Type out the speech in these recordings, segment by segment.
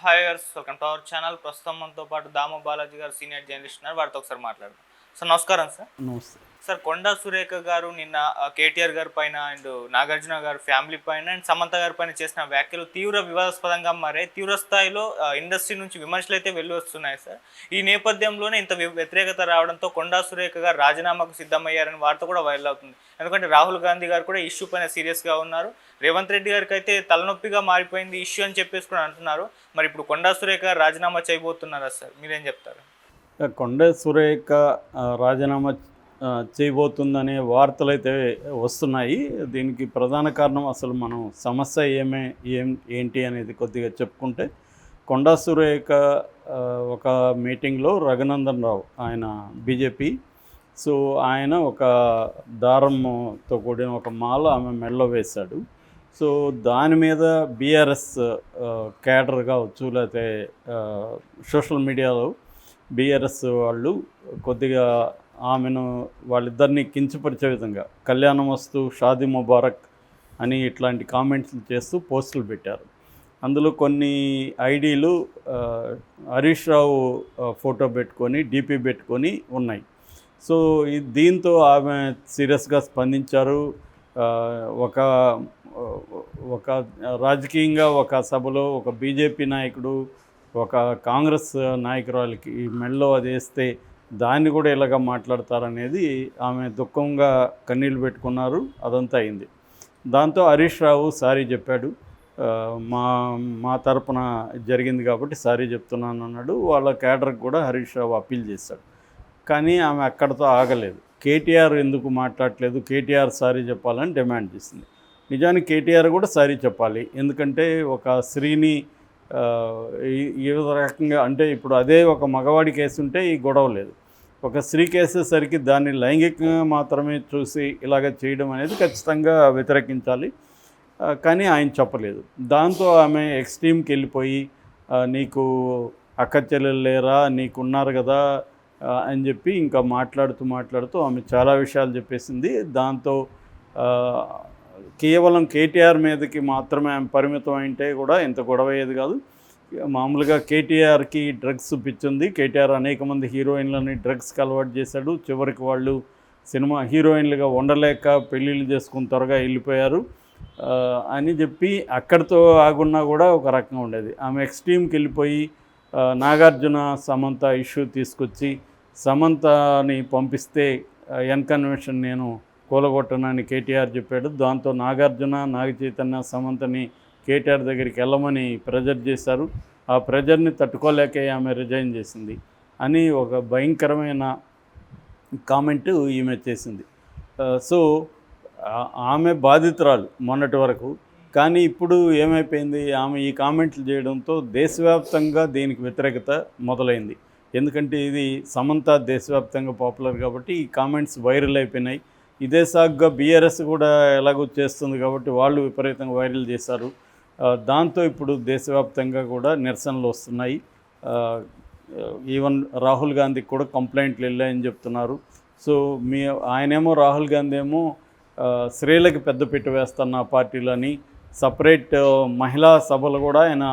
Hi గారు, welcome to our channel. ప్రస్తుతం మనతో పాటు దామ బాలాజీ గారు సీనియర్ జర్నలిస్ట్ ఉన్నారు. వారితో ఒకసారి మాట్లాడదాం. సార్ నమస్కారం సార్. నమస్తే. సార్ కొండా సురేఖ గారు నిన్న కేటీఆర్ గారి పైన అండ్ నాగార్జున గారి ఫ్యామిలీ పైన అండ్ సమంత గారి పైన చేసిన వ్యాఖ్యలు తీవ్ర వివాదాస్పదంగా మారాయి. తీవ్ర స్థాయిలో ఇండస్ట్రీ నుంచి విమర్శలు అయితే వెళ్ళి వస్తున్నాయి సార్. ఈ నేపథ్యంలోనే ఇంత వ్యతిరేకత రావడంతో కొండా సురేఖ గారు రాజీనామాకు సిద్ధమయ్యారని వార్త కూడా వైరల్ అవుతుంది. ఎందుకంటే రాహుల్ గాంధీ గారు కూడా ఇష్యూ పైన సీరియస్గా ఉన్నారు. రేవంత్ రెడ్డి గారికి అయితే తలనొప్పిగా మారిపోయింది ఇష్యూ అని చెప్పేసి కూడా అంటున్నారు. మరి ఇప్పుడు కొండా సురేఖ రాజీనామా చేయబోతున్నారా సార్? మీరేం చెప్తారు? కొండా సురేఖ రాజీనామా చేయబోతుందనే వార్తలు అయితే వస్తున్నాయి. దీనికి ప్రధాన కారణం అసలు మనం సమస్య ఏంటి అనేది కొద్దిగా చెప్పుకుంటే, కొండా సురేఖ ఒక మీటింగ్లో రఘునందన్ రావు ఆయన బీజేపీ, సో ఆయన ఒక దారంతో కూడిన ఒక మాల ఆమె మెడలో వేశాడు. సో దాని మీద బీఆర్ఎస్ క్యాడర్ కావచ్చు, లేకపోతే సోషల్ మీడియాలో బీఆర్ఎస్ వాళ్ళు కొద్దిగా ఆమెను వాళ్ళిద్దరిని కించపరిచే విధంగా కళ్యాణం వస్తూ షాదీ ముబారక్ అని ఇట్లాంటి కామెంట్స్ చేస్తూ పోస్టులు పెట్టారు. అందులో కొన్ని ఐడీలు హరీష్ రావు ఫోటో పెట్టుకొని డీపీ పెట్టుకొని ఉన్నాయి. సో దీంతో ఆమె సీరియస్గా స్పందించారు. ఒక ఒక రాజకీయంగా ఒక సభలో ఒక బీజేపీ నాయకుడు ఒక కాంగ్రెస్ నాయకురాలకి మెడలో అది వేస్తే దాన్ని కూడా ఇలాగ మాట్లాడతారనేది ఆమె దుఃఖంగా కన్నీళ్ళు పెట్టుకున్నారు. అదంతా అయింది. దాంతో హరీష్ రావు సారీ చెప్పాడు. మా మా తరపున జరిగింది కాబట్టి సారీ చెప్తున్నాను అన్నాడు. వాళ్ళ క్యాడర్కి కూడా హరీష్ రావు అప్పీల్ చేశాడు. కానీ ఆమె అక్కడితో ఆగలేదు. కేటీఆర్ ఎందుకు మాట్లాడలేదు, కేటీఆర్ సారీ చెప్పాలని డిమాండ్ చేసింది. నిజానికి కేటీఆర్ కూడా సారీ చెప్పాలి. ఎందుకంటే ఒక స్త్రీని ఈ రకంగా అంటే ఇప్పుడు అదే ఒక మగవాడి కేసు ఉంటే ఈ గొడవ లేదు. ఒక స్త్రీ కేసేసరికి దాన్ని లైంగికంగా మాత్రమే చూసి ఇలాగ చేయడం అనేది ఖచ్చితంగా వ్యతిరేకించాలి. కానీ ఆయన చెప్పలేదు. దాంతో ఆమె ఎక్స్ట్రీమ్కి వెళ్ళిపోయి నీకు అక్క చెల్లెలు లేరా, నీకున్నారు కదా అని చెప్పి ఇంకా మాట్లాడుతూ ఆమె చాలా విషయాలు చెప్పేసింది. దాంతో కేవలం కేటీఆర్ మీదకి మాత్రమే ఆమె పరిమితం అయితే కూడా ఇంత గొడవ అయ్యేది కాదు. మామూలుగా కేటీఆర్కి డ్రగ్స్ పిచ్చింది. కేటీఆర్ అనేక మంది హీరోయిన్లని డ్రగ్స్కి అలవాటు చేశాడు. చివరికి వాళ్ళు సినిమా హీరోయిన్లుగా ఉండలేక పెళ్ళిళ్ళు చేసుకుని త్వరగా వెళ్ళిపోయారు అని చెప్పి అక్కడితో ఆగున్నా కూడా ఒక రకంగా ఉండేది. ఆమె ఎక్స్ట్రీమ్కి వెళ్ళిపోయి నాగార్జున సమంత ఇష్యూ తీసుకొచ్చి సమంతని పంపిస్తే కన్వెన్షన్ నేను కూలగొట్టనని కేటీఆర్ చెప్పాడు. దాంతో నాగార్జున, నాగ చైతన్య సమంతని కేటీఆర్ దగ్గరికి వెళ్ళమని ప్రెజర్ చేశారు. ఆ ప్రెజర్ని తట్టుకోలేకే ఆమె రిజైన్ చేసింది అని ఒక భయంకరమైన కామెంటు ఈమె చేసింది. సో ఆమె బాధితురాలు మొన్నటి వరకు. కానీ ఇప్పుడు ఏమైపోయింది, ఆమె ఈ కామెంట్లు చేయడంతో దేశవ్యాప్తంగా దీనికి వ్యతిరేకత మొదలైంది. ఎందుకంటే ఇది సమంత దేశవ్యాప్తంగా పాపులర్ కాబట్టి ఈ కామెంట్స్ వైరల్ అయిపోయినాయి. ఇదే సాగ్గా బీఆర్ఎస్ కూడా ఎలాగో చేస్తుంది కాబట్టి వాళ్ళు విపరీతంగా వైరల్ చేశారు. దాంతో ఇప్పుడు దేశవ్యాప్తంగా కూడా నిరసనలు వస్తున్నాయి. ఈవెన్ రాహుల్ గాంధీకి కూడా కంప్లైంట్లు వెళ్ళాయని చెప్తున్నారు. సో ఆయనేమో రాహుల్ గాంధీ ఏమో స్త్రీలకు పెద్దపీట వేస్తున్న పార్టీలని సపరేట్ మహిళా సభలు కూడా ఆయన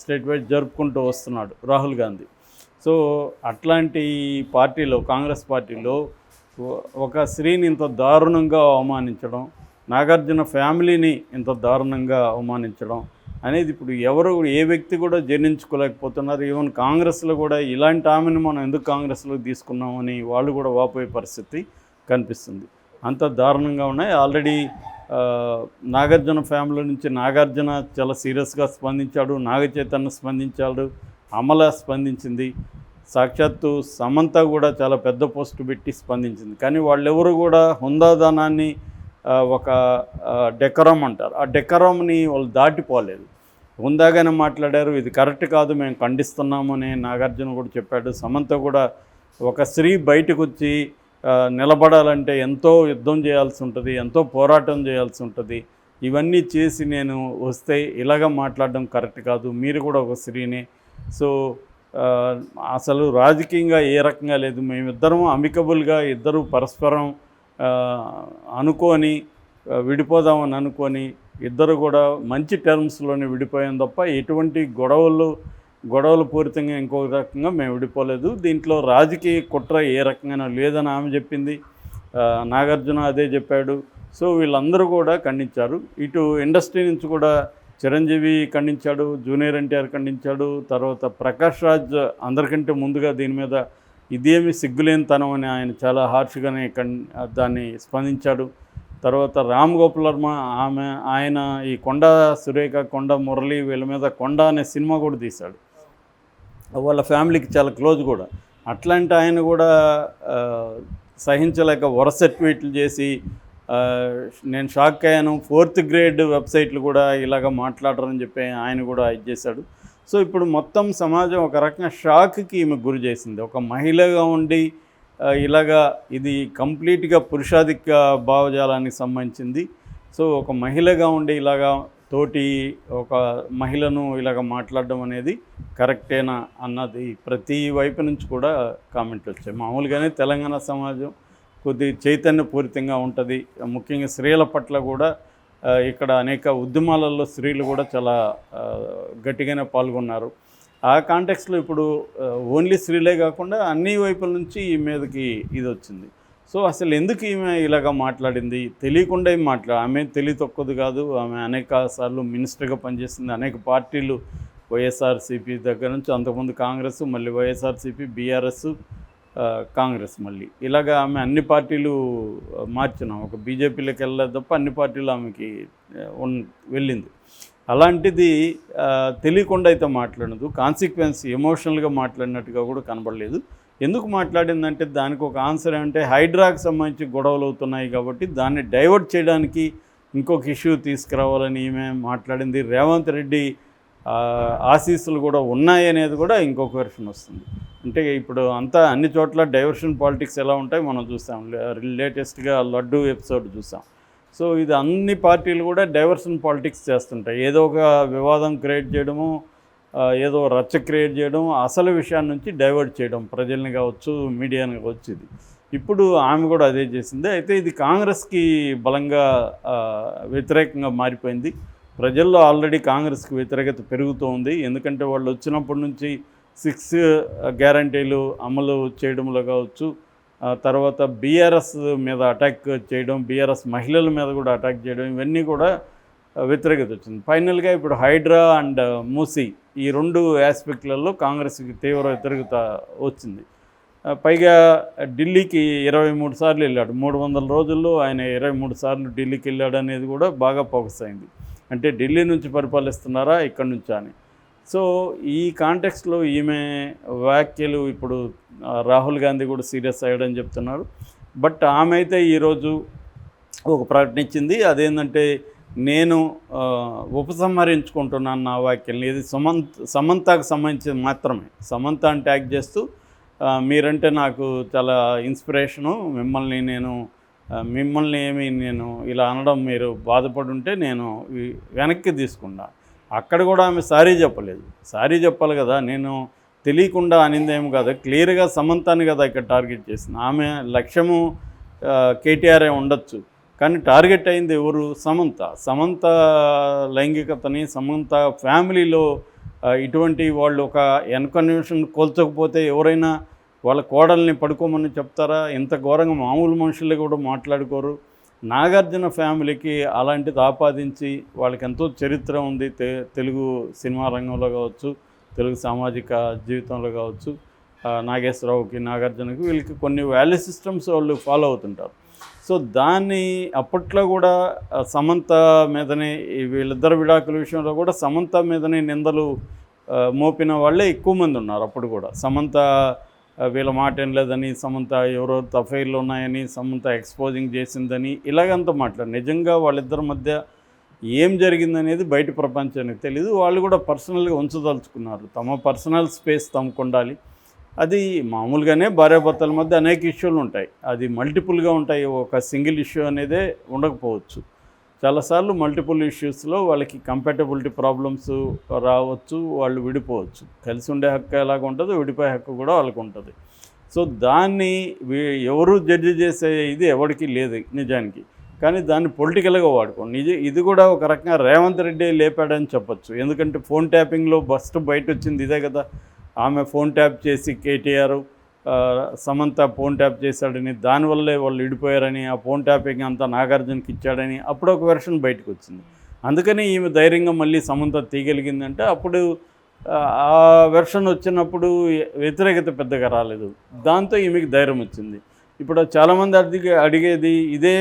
స్టేట్ వైడ్ జరుపుకుంటూ వస్తున్నాడు రాహుల్ గాంధీ. సో అట్లాంటి పార్టీలో, కాంగ్రెస్ పార్టీలో ఒక స్త్రీని ఇంత దారుణంగా అవమానించడం, నాగార్జున ఫ్యామిలీని ఇంత దారుణంగా అవమానించడం అనేది ఇప్పుడు ఎవరు ఏ వ్యక్తి కూడా జీర్ణించుకోలేకపోతున్నారు. ఈవెన్ కాంగ్రెస్లో కూడా ఇలాంటి ఆమెను మనం ఎందుకు కాంగ్రెస్లో తీసుకున్నామని వాళ్ళు కూడా వాపోయే పరిస్థితి కనిపిస్తుంది. అంత దారుణంగా ఉన్నాయి. ఆల్రెడీ నాగార్జున ఫ్యామిలీ నుంచి నాగార్జున చాలా సీరియస్గా స్పందించాడు, నాగ చైతన్య స్పందించాడు, అమల స్పందించింది, సాక్షాత్తు సమంత కూడా చాలా పెద్ద పోస్టు పెట్టి స్పందించింది. కానీ వాళ్ళెవరు కూడా హుందాదనాన్ని ఒక డెకరం అంటారు, ఆ డెకరంని వాళ్ళు దాటిపోలేదు. హుందాగానే మాట్లాడారు. ఇది కరెక్ట్ కాదు, మేము ఖండిస్తున్నాము అని నాగార్జున కూడా చెప్పాడు. సమంత కూడా ఒక స్త్రీ బయటకు వచ్చి నిలబడాలంటే ఎంతో యుద్ధం చేయాల్సి ఉంటుంది, ఎంతో పోరాటం చేయాల్సి ఉంటుంది. ఇవన్నీ చేసి నేను వస్తే ఇలాగ మాట్లాడడం కరెక్ట్ కాదు, మీరు కూడా ఒక స్త్రీనే. సో అసలు రాజకీయంగా ఏ రకంగా లేదు, మేమిద్దరం అమికబుల్గా ఇద్దరు పరస్పరం అనుకొని విడిపోదామని అనుకొని ఇద్దరు కూడా మంచి టర్మ్స్లోనే విడిపోయాం తప్ప ఎటువంటి గొడవలు గొడవలు పూరితంగా ఇంకొక రకంగా మేము విడిపోలేదు, దీంట్లో రాజకీయ కుట్ర ఏ రకంగా లేదని ఆమె చెప్పింది. నాగార్జున అదే చెప్పాడు. సో వీళ్ళందరూ కూడా ఖండించారు. ఇటు ఇండస్ట్రీ నుంచి కూడా చిరంజీవి ఖండించాడు, జూనియర్ ఎన్టీఆర్ ఖండించాడు, తర్వాత ప్రకాష్ రాజ్ అందరికంటే ముందుగా దీని మీద ఇదేమి సిగ్గులేనితనం అని ఆయన చాలా హార్ష్గానే దాన్ని స్పందించాడు. తర్వాత రామ్ గోపాల్ వర్మ ఆయన ఈ కొండ సురేఖ, కొండ మురళి వీళ్ళ మీద కొండ అనే సినిమా కూడా తీశాడు, వాళ్ళ ఫ్యామిలీకి చాలా క్లోజ్ కూడా. అట్లాంటి ఆయన కూడా సహించలేక వరుస ట్వీట్లు చేసి నేను షాక్ అయ్యాను, 4th గ్రేడ్ వెబ్సైట్లు కూడా ఇలాగ మాట్లాడరని చెప్పి ఆయన కూడా ఇది చేశాడు. సో ఇప్పుడు మొత్తం సమాజం ఒక రకంగా షాక్కి ఈమె గురి చేసింది. ఒక మహిళగా ఉండి ఇలాగా ఇది కంప్లీట్గా పురుషాధిక్య భావజాలానికి సంబంధించింది. సో ఒక మహిళగా ఉండి ఇలాగా తోటి ఒక మహిళను ఇలాగ మాట్లాడడం అనేది కరెక్టేనా అన్నది ప్రతి వైపు నుంచి కూడా కామెంట్లు వచ్చాయి. మామూలుగానే తెలంగాణ సమాజం కొద్ది చైతన్యపూరితంగా ఉంటుంది, ముఖ్యంగా స్త్రీల పట్ల కూడా ఇక్కడ అనేక ఉద్యమాలలో స్త్రీలు కూడా చాలా గట్టిగానే పాల్గొన్నారు. ఆ కాంటెక్స్లో ఇప్పుడు ఓన్లీ స్త్రీలే కాకుండా అన్ని వైపుల నుంచి ఈ మీదకి ఇది వచ్చింది. సో అసలు ఎందుకు ఈమె ఇలాగ మాట్లాడింది, తెలియకుండా ఏం ఆమె తెలివి తక్కువది కాదు. ఆమె అనేక సార్లు మినిస్టర్గా పనిచేసింది, అనేక పార్టీలు వైఎస్ఆర్సీపీ దగ్గర నుంచి, అంతకుముందు కాంగ్రెస్, మళ్ళీ వైఎస్ఆర్సీపీ, బీఆర్ఎస్, కాంగ్రెస్, మళ్ళీ ఇలాగ ఆమె అన్ని పార్టీలు మార్చినాం. ఒక బీజేపీలోకి వెళ్ళలేదు తప్ప అన్ని పార్టీలు ఆమెకి వెళ్ళింది. అలాంటిది తెలియకుండా అయితే మాట్లాడదు, కాన్సిక్వెన్స్ ఎమోషనల్గా మాట్లాడినట్టుగా కూడా కనబడలేదు. ఎందుకు మాట్లాడిందంటే దానికి ఒక ఆన్సర్ అంటే హైడ్రాకి సంబంధించి గొడవలు అవుతున్నాయి కాబట్టి దాన్ని డైవర్ట్ చేయడానికి ఇంకొక ఇష్యూ తీసుకురావాలని ఈమె మాట్లాడింది. రేవంత్ రెడ్డి ఆశీస్సులు కూడా ఉన్నాయి అనేది కూడా ఇంకొక వెర్షన్ వస్తుంది. అంటే ఇప్పుడు అంతా అన్ని చోట్ల డైవర్షన్ పాలిటిక్స్ ఎలా ఉంటాయి మనం చూసాం, లేటెస్ట్గా లడ్డూ ఎపిసోడ్ చూసాం. సో ఇది అన్ని పార్టీలు కూడా డైవర్షన్ పాలిటిక్స్ చేస్తుంటాయి, ఏదో ఒక వివాదం క్రియేట్ చేయడము, ఏదో రచ్చ క్రియేట్ చేయడం, అసలు విషయాన్ని నుంచి డైవర్ట్ చేయడం, ప్రజల్ని కావచ్చు, మీడియాని కావచ్చు. ఇది ఇప్పుడు ఆమె కూడా అదే చేసింది. అయితే ఇది కాంగ్రెస్కి బలంగా వ్యతిరేకంగా మారిపోయింది. ప్రజల్లో ఆల్రెడీ కాంగ్రెస్కి వ్యతిరేకత పెరుగుతూ ఉంది. ఎందుకంటే వాళ్ళు వచ్చినప్పటి నుంచి 6 గ్యారంటీలు అమలు చేయడంలో కావచ్చు, తర్వాత బీఆర్ఎస్ మీద అటాక్ చేయడం, బీఆర్ఎస్ మహిళల మీద కూడా అటాక్ చేయడం, ఇవన్నీ కూడా వ్యతిరేకత వచ్చింది. ఫైనల్గా ఇప్పుడు హైడ్రా అండ్ మూసీ ఈ 2 ఆస్పెక్ట్లలో కాంగ్రెస్కి తీవ్ర వ్యతిరేకత వచ్చింది. పైగా ఢిల్లీకి 23 సార్లు వెళ్ళాడు, 300 రోజుల్లో ఆయన 23 సార్లు ఢిల్లీకి వెళ్ళాడు అనేది కూడా బాగా ఫోకస్ అయింది. అంటే ఢిల్లీ నుంచి పరిపాలిస్తున్నారా ఇక్కడి నుంచా అని. సో ఈ కాంటెక్స్ట్లో ఈమె వ్యాఖ్యలు ఇప్పుడు రాహుల్ గాంధీ కూడా సీరియస్ అయ్యాడని చెప్తున్నారు. బట్ ఆమె అయితే ఈరోజు ఒక ప్రకటన ఇచ్చింది, అదేంటంటే నేను ఉపసంహరించుకుంటున్నాను నా వ్యాఖ్యల్ని. ఇది సమంతకు సంబంధించి మాత్రమే. సమంతని ట్యాగ్ చేస్తూ మీరంటే నాకు చాలా ఇన్స్పిరేషను, మిమ్మల్ని ఏమి నేను ఇలా అనడం మీరు బాధపడి ఉంటే నేను వెనక్కి తీసుకున్నా. అక్కడ కూడా ఆమె సారీ చెప్పలేదు. సారీ చెప్పాలి కదా, నేను తెలియకుండా అనిందేమో కదా, క్లియర్గా సమంతాన్ని కదా ఇక్కడ టార్గెట్ చేసింది. ఆమె లక్ష్యము కేటీఆర్ఏ ఉండొచ్చు, కానీ టార్గెట్ అయింది ఎవరు? సమంత లైంగికతని, సమంత ఫ్యామిలీలో ఇటువంటి వాళ్ళు ఒక ఎన్కన్వెన్షన్ కోల్చకపోతే ఎవరైనా వాళ్ళ కోడల్ని పడుకోమని చెప్తారా? ఇంత ఘోరంగా మామూలు మనుషులే కూడా మాట్లాడుకోరు. నాగార్జున ఫ్యామిలీకి అలాంటిది ఆపాదించి వాళ్ళకి ఎంతో చరిత్ర ఉంది, తెలుగు సినిమా రంగంలో కావచ్చు, తెలుగు సామాజిక జీవితంలో కావచ్చు. నాగేశ్వరరావుకి, నాగార్జునకి, వీళ్ళకి కొన్ని వాల్యూ సిస్టమ్స్ వాళ్ళు ఫాలో అవుతుంటారు. సో దాన్ని అప్పట్లో కూడా సమంత మీదనే, వీళ్ళిద్దరు విడాకుల విషయంలో కూడా సమంత మీదనే నిందలు మోపిన వాళ్ళే ఎక్కువ మంది ఉన్నారు. అప్పుడు కూడా సమంత వీళ్ళ మాట ఏం లేదని, సమంత ఎవరో అఫైర్లు ఉన్నాయని, సమంత ఎక్స్పోజింగ్ చేసిందని ఇలాగంతా మాట్లాడు. నిజంగా వాళ్ళిద్దరి మధ్య ఏం జరిగిందనేది బయట ప్రపంచానికి తెలీదు. వాళ్ళు కూడా పర్సనల్గా ఉంచదలుచుకున్నారు, తమ పర్సనల్ స్పేస్ తమకు ఉండాలి. అది మామూలుగానే భార్యాభర్తల మధ్య అనేక ఇష్యూలు ఉంటాయి, అది మల్టిపుల్గా ఉంటాయి. ఒక సింగిల్ ఇష్యూ అనేదే ఉండకపోవచ్చు. చాలాసార్లు మల్టిపుల్ ఇష్యూస్లో వాళ్ళకి కంపాటబిలిటీ ప్రాబ్లమ్స్ రావచ్చు, వాళ్ళు విడిపోవచ్చు. కలిసి ఉండే హక్కు ఎలాగ ఉంటుందో విడిపోయే హక్కు కూడా వాళ్ళకు ఉంటుంది. సో దాన్ని ఎవరు జడ్జి చేసే ఇది ఎవరికి లేదు నిజానికి. కానీ దాన్ని పొలిటికల్గా వాడుకోండి. ఇది కూడా ఒక రకంగా రేవంత్ రెడ్డి లేపాడని చెప్పొచ్చు. ఎందుకంటే ఫోన్ ట్యాపింగ్లో ఫస్ట్ బయట వచ్చింది ఇదే కదా. ఆమె ఫోన్ ట్యాప్ చేసి కేటీఆర్ సమంత ఫోన్ ట్యాప్ చేశాడని, దానివల్లే వాళ్ళు విడిపోయారని, ఆ ఫోన్ ట్యాపింగ్ అంతా నాగార్జునకి ఇచ్చాడని అప్పుడు ఒక వెర్షన్ బయటకు వచ్చింది. అందుకని ఈమె ధైర్యంగా మళ్ళీ సమంత తీయగలిగిందంటే అప్పుడు ఆ వెర్షన్ వచ్చినప్పుడు వ్యతిరేకత పెద్దగా రాలేదు. దాంతో ఈమెకి ధైర్యం వచ్చింది. ఇప్పుడు చాలామంది అడిగేది ఇదే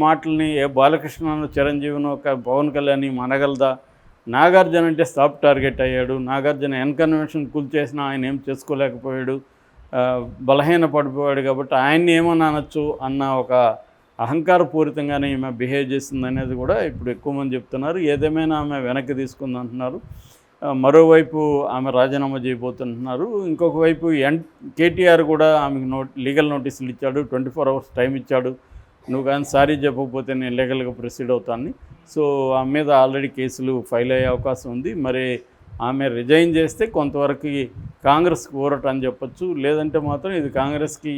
మాటల్ని బాలకృష్ణను, చిరంజీవిను, పవన్ కళ్యాణ్ అనగలదా? నాగార్జున అంటే సాఫ్ట్ టార్గెట్ అయ్యాడు. నాగార్జున ఎన్కన్వెన్షన్ కూల్చేసినా ఆయన ఏం చేసుకోలేకపోయాడు, బలహీన పడిపోయాడు. కాబట్టి ఆయన్ని ఏమన్నా అనొచ్చు అన్న ఒక అహంకారపూరితంగానే ఈమె బిహేవ్ చేస్తుంది అనేది కూడా ఇప్పుడు ఎక్కువ మంది చెప్తున్నారు. ఏదేమైనా ఆమె వెనక్కి తీసుకుంది అంటున్నారు. మరోవైపు ఆమె రాజీనామా చేయబోతున్నారు. ఇంకొక వైపు కేటీఆర్ కూడా ఆమెకు లీగల్ నోటీసులు ఇచ్చాడు. 24 hours టైం ఇచ్చాడు. నువ్వు కానీ సారీ చెప్పకపోతే నేను లీగల్గా ప్రొసీడ్ అవుతాను. సో ఆమె మీద ఆల్రెడీ కేసులు ఫైల్ అయ్యే అవకాశం ఉంది. మరి ఆమె రిజైన్ చేస్తే కొంతవరకు కాంగ్రెస్కి ఊరట అని చెప్పొచ్చు. లేదంటే మాత్రం ఇది కాంగ్రెస్కి